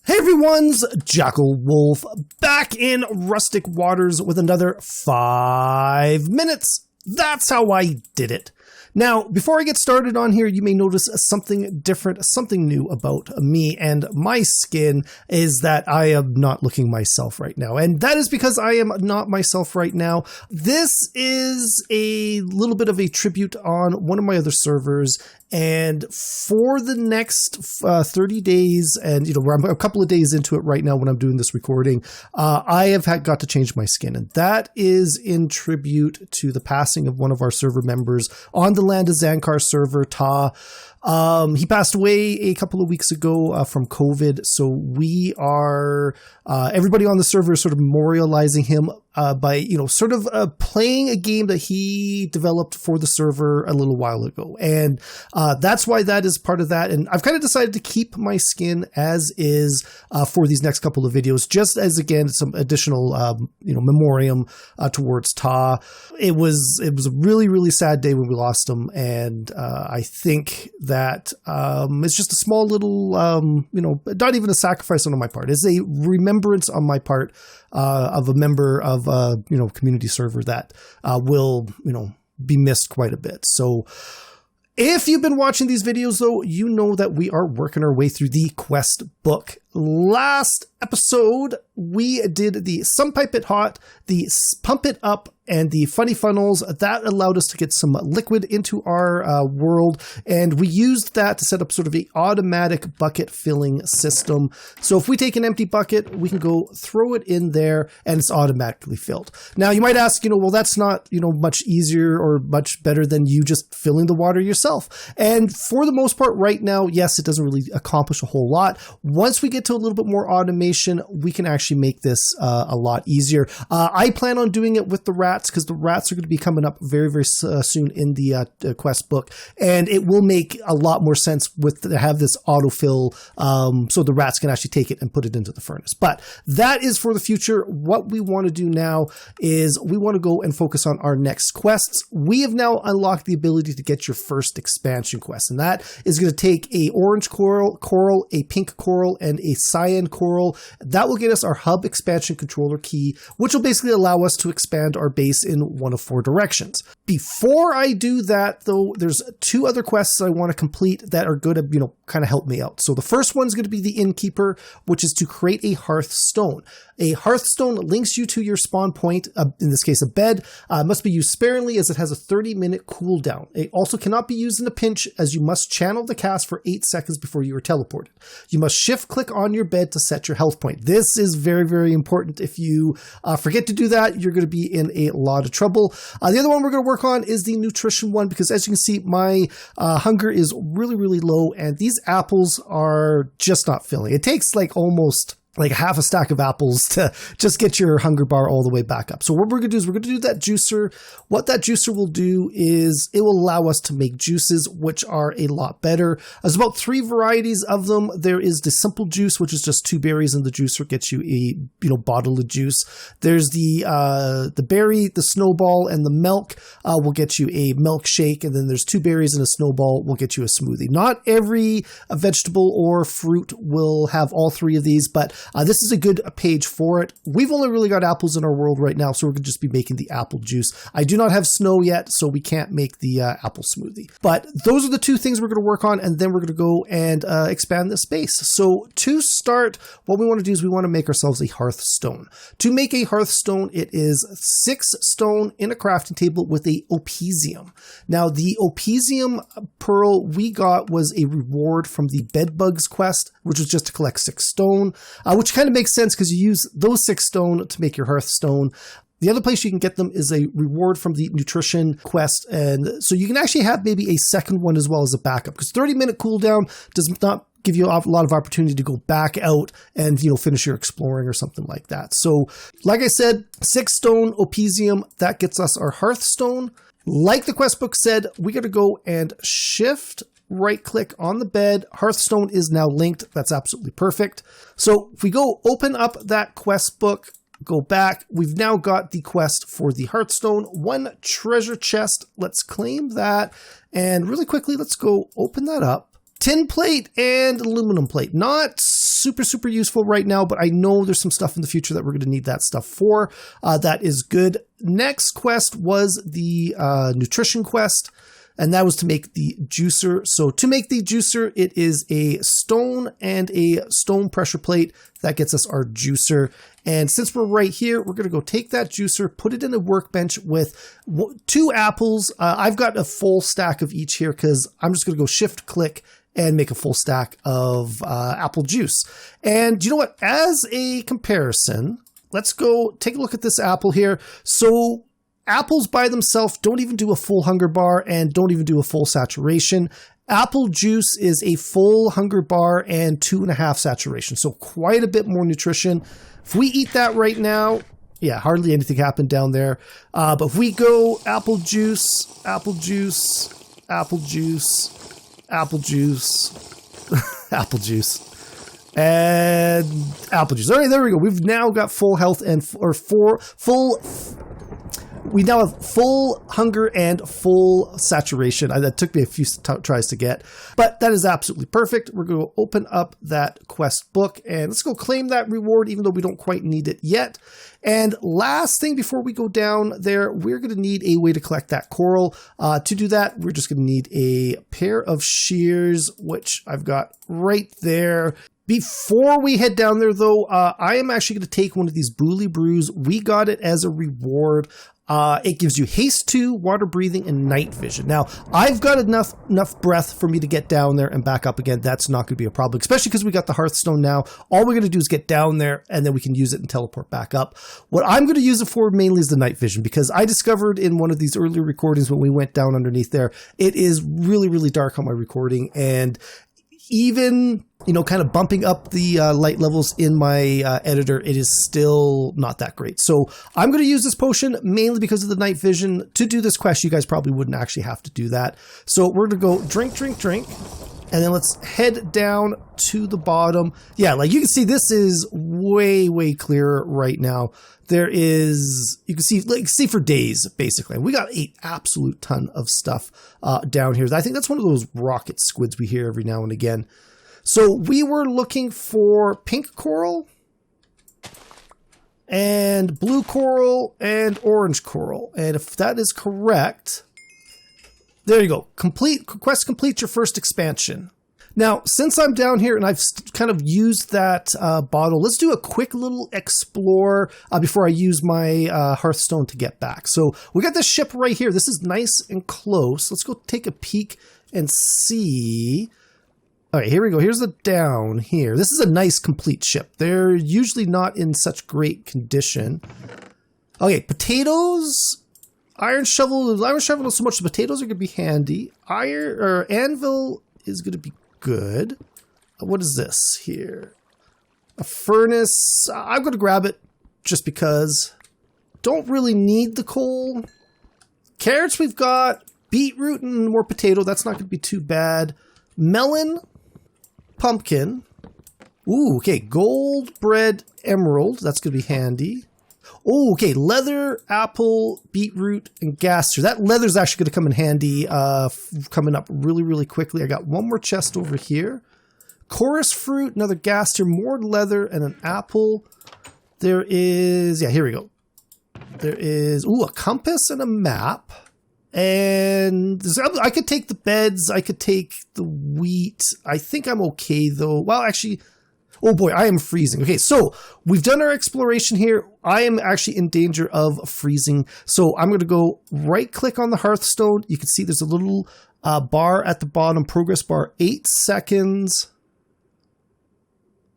Hey everyone's JackelWolf back in Rustic Waters with another 5 minutes. That's how I did it. Now, before I get started on here, you may notice something different, something new about me and my skin is that I am not looking myself right now. And that is because I am not myself right now. This is a little bit of a tribute on one of my other servers. And for the next 30 days, and I'm a couple of days into it right now when I'm doing this recording, I have got to change my skin. And that is in tribute to the passing of one of our server members on the Land of Zankar server, Ta. He passed away a couple of weeks ago from COVID. So we are, everybody on the server is sort of memorializing him by, playing a game that he developed for the server a little while ago. And that's why that is part of that. And I've kind of decided to keep my skin as is for these next couple of videos, just as, again, some additional, memoriam towards Ta. It was a really, really sad day when we lost him. And I think that it's just a small little, not even a sacrifice on my part. It's a remembrance on my part of a member of community server that will, be missed quite a bit. So if you've been watching these videos, though, you know that we are working our way through the quest book. Last episode, we did the Some Pipe It Hot, the Pump It Up, and the Funny Funnels. That allowed us to get some liquid into our world, and we used that to set up sort of an automatic bucket filling system. So if we take an empty bucket, we can go throw it in there, and it's automatically filled. Now, you might ask, well, that's not, much easier or much better than you just filling the water yourself. And for the most part right now, yes, it doesn't really accomplish a whole lot. Once we get to a little bit more automation, we can actually make this a lot easier. I plan on doing it with the rats because the rats are going to be coming up very, very soon in the quest book, and it will make a lot more sense to have this autofill so the rats can actually take it and put it into the furnace. But that is for the future. What we want to do now is we want to go and focus on our next quests. We have now unlocked the ability to get your first expansion quest, and that is going to take a orange coral, a pink coral, and a cyan coral. That will get us our hub expansion controller key, which will basically allow us to expand our base in one of 4 directions. Before I do that, though, there's 2 other quests I want to complete that are going to, kind of help me out. So the first one's going to be the Innkeeper, which is to create a Hearth Stone. A Hearth Stone links you to your spawn point, in this case a bed. Must be used sparingly as it has a 30-minute cooldown. It also cannot be used in a pinch, as you must channel the cast for 8 seconds before you are teleported. You must shift-click on your bed to set your health point. This is very, very important. If you forget to do that, you're going to be in a lot of trouble. The other one we're going to work on is the nutrition one, because as you can see, my hunger is really, really low, and these apples are just not filling. It takes almost half a stack of apples to just get your hunger bar all the way back up. So what we're going to do is we're going to do that juicer. What that juicer will do is it will allow us to make juices, which are a lot better. There's about 3 varieties of them. There is the simple juice, which is just 2 berries in the juicer, gets you a bottle of juice. There's the berry, the snowball, and the milk will get you a milkshake. And then there's 2 berries and a snowball will get you a smoothie. Not every vegetable or fruit will have all 3 of these, but this is a good page for it. We've only really got apples in our world right now, so we're going to just be making the apple juice. I do not have snow yet, so we can't make the apple smoothie. But those are the 2 things we're going to work on, and then we're going to go and expand this base. So to start, what we want to do is we want to make ourselves a Hearth Stone. To make a Hearth Stone, it is 6 stone in a crafting table with a Opesium. Now, the Opesium pearl we got was a reward from the Bedbugs quest, which was just to collect 6 stone, which kind of makes sense because you use those 6 stone to make your Hearthstone. The other place you can get them is a reward from the nutrition quest, and so you can actually have maybe a second one as well as a backup, because 30-minute cooldown does not give you a lot of opportunity to go back out and, finish your exploring or something like that. So, like I said, 6 stone Opesium, that gets us our Hearthstone. Like the quest book said, we got to go and shift right-click on the bed. Hearthstone is now linked. That's absolutely perfect. So if we go open up that quest book, go back, we've now got the quest for the Hearthstone. 1 treasure chest. Let's claim that. And really quickly, let's go open that up. tin plate and aluminum plate. Not super, super useful right now, but I know there's some stuff in the future that we're going to need that stuff for. That is good. Next quest was the nutrition quest, and that was to make the juicer. So to make the juicer, it is a stone and a stone pressure plate. That gets us our juicer. And since we're right here, we're going to go take that juicer, put it in a workbench with 2 apples. I've got a full stack of each here because I'm just going to go shift click and make a full stack of apple juice. And you know what? As a comparison, let's go take a look at this apple here. So apples by themselves don't even do a full hunger bar and don't even do a full saturation. Apple juice is a full hunger bar and 2.5 saturation. So quite a bit more nutrition. If we eat that right now, yeah, hardly anything happened down there. But if we go apple juice, apple juice, apple juice, apple juice, apple juice, and apple juice. All right, there we go. We've now got full health and we now have full hunger and full saturation. That took me a few tries to get, but that is absolutely perfect. We're going to open up that quest book and let's go claim that reward, even though we don't quite need it yet. And last thing before we go down there, we're going to need a way to collect that coral. To do that, we're just going to need a pair of shears, which I've got right there. Before we head down there, though, I am actually going to take one of these Booley Brews. We got it as a reward. It gives you haste 2, water breathing, and night vision. Now, I've got enough breath for me to get down there and back up again. That's not going to be a problem, especially because we got the Hearthstone now. All we're going to do is get down there, and then we can use it and teleport back up. What I'm going to use it for mainly is the night vision, because I discovered in one of these earlier recordings when we went down underneath there, it is really, really dark on my recording, and even, you know, kind of bumping up the light levels in my editor, it is still not that great. So I'm going to use this potion mainly because of the night vision. To do this quest, you guys probably wouldn't actually have to do that. So we're going to go drink, drink, drink. And then let's head down to the bottom. Yeah, like you can see, this is way, way clearer right now. There is, you can see, like, see for days, basically. We got an absolute ton of stuff down here. I think that's one of those rocket squids we hear every now and again. So we were looking for pink coral and blue coral and orange coral. And if that is correct, there you go. Quest complete your first expansion. Now, since I'm down here and I've kind of used that bottle, let's do a quick little explore before I use my Hearthstone to get back. So we got this ship right here. This is nice and close. Let's go take a peek and see. All right, here we go. Here's the down here. This is a nice complete ship. They're usually not in such great condition. Okay, potatoes. Iron shovel not so much. The potatoes are going to be handy. Anvil is going to be good. What is this here? A furnace. I'm going to grab it just because. Don't really need the coal. Carrots we've got. Beetroot and more potato. That's not going to be too bad. Melon. Pumpkin. Ooh, okay. Gold, bread, emerald. That's going to be handy. Oh, okay. Leather, apple, beetroot, and gaster. That leather's actually going to come in handy coming up really, really quickly. I got one more chest over here. Chorus fruit, another gaster, more leather, and an apple. There is, yeah, here we go. There is, ooh, a compass and a map. And I could take the beds. I could take the wheat. I think I'm okay, though. Well, actually, oh boy, I am freezing. Okay, so we've done our exploration here. I am actually in danger of freezing. So I'm going to go right click on the Hearthstone. You can see there's a little bar at the bottom, progress bar, 8 seconds.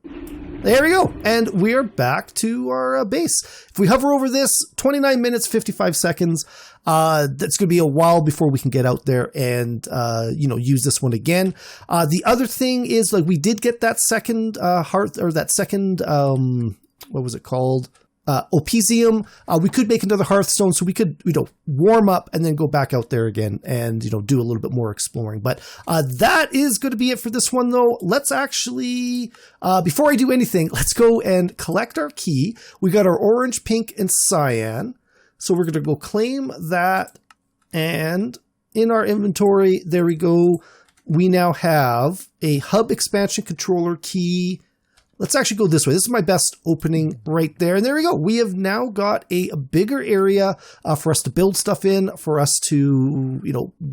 There we go. And we are back to our base. If we hover over this, 29 minutes, 55 seconds. That's going to be a while before we can get out there and, use this one again. The other thing is, like, we did get that second what was it called? Opesium. We could make another Hearthstone, so we could, warm up and then go back out there again and, do a little bit more exploring. But that is going to be it for this one, though. Let's actually, before I do anything, let's go and collect our key. We got our orange, pink, and cyan. So we're going to go claim that. And in our inventory, there we go. we now have a hub expansion controller key. Let's actually go this way. This is my best opening right there. And there we go. We have now got a bigger area for us to build stuff in, for us to,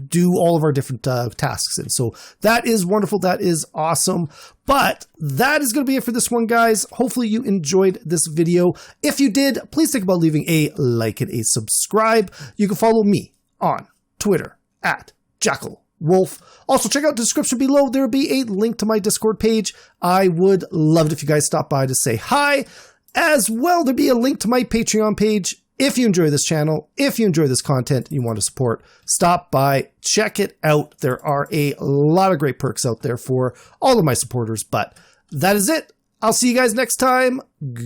do all of our different tasks in. So that is wonderful. That is awesome. But that is going to be it for this one, guys. Hopefully you enjoyed this video. If you did, please think about leaving a like and a subscribe. You can follow me on Twitter at JackelWolf. Also, check out the description below. There will be a link to my Discord page. I would love it if you guys stop by to say hi. As well, there'll be a link to my Patreon page. If you enjoy this channel, if you enjoy this content and you want to support, stop by, check it out. There are a lot of great perks out there for all of my supporters. But that is it. I'll see you guys next time. Goodbye.